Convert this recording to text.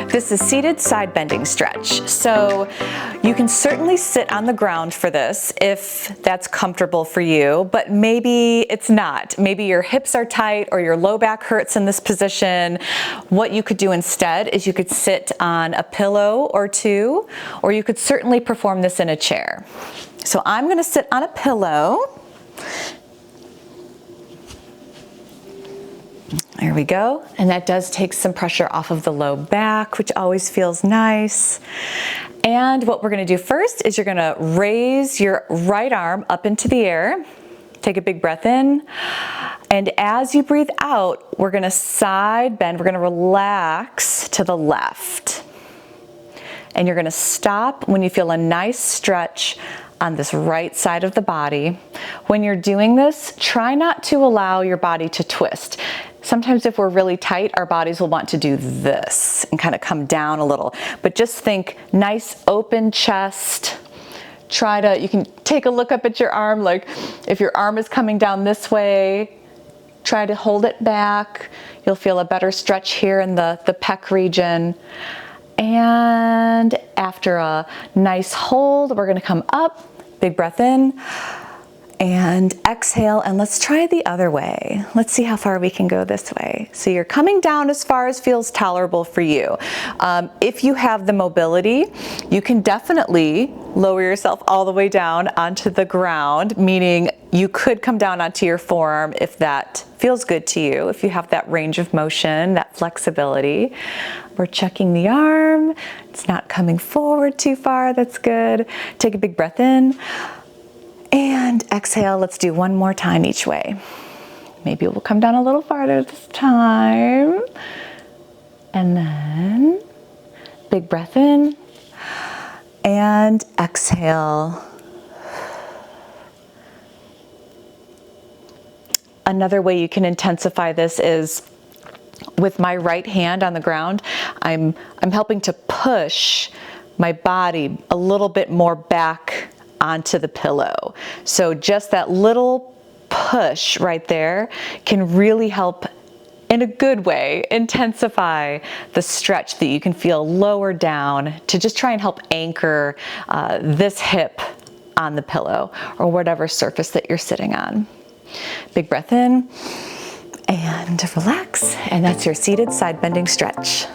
This is seated side bending stretch. So you can certainly sit on the ground for this if that's comfortable for you, but maybe it's not. Maybe your hips are tight or your low back hurts in this position. What you could do instead is you could sit on a pillow or two, or you could certainly perform this in a chair. So I'm going to sit on a pillow. There we go. And that does take some pressure off of the low back, which always feels nice. And what we're going to do first is you're going to raise your right arm up into the air. Take a big breath in. And as you breathe out, we're going to side bend. We're going to relax to the left. And you're going to stop when you feel a nice stretch on this right side of the body. When you're doing this, try not to allow your body to twist. Sometimes if we're really tight, our bodies will want to do this and kind of come down a little. But just think nice open chest. You can take a look up at your arm, like if your arm is coming down this way, try to hold it back. You'll feel a better stretch here in the pec region. And after a nice hold, we're gonna come up, big breath in, and exhale, and let's try the other way. Let's see how far we can go this way. So you're coming down as far as feels tolerable for you. If you have the mobility, you can definitely lower yourself all the way down onto the ground, meaning you could come down onto your forearm if that feels good to you, if you have that range of motion, that flexibility. We're checking the arm. It's not coming forward too far. That's good. Take a big breath in. And exhale, let's do one more time each way. Maybe we'll come down a little farther this time. And then big breath in and exhale. Another way you can intensify this is with my right hand on the ground, I'm helping to push my body a little bit more back onto the pillow. So just that little push right there can really help, in a good way, intensify the stretch that you can feel lower down to just try and help anchor this hip on the pillow or whatever surface that you're sitting on. Big breath in and relax, and that's your seated side bending stretch.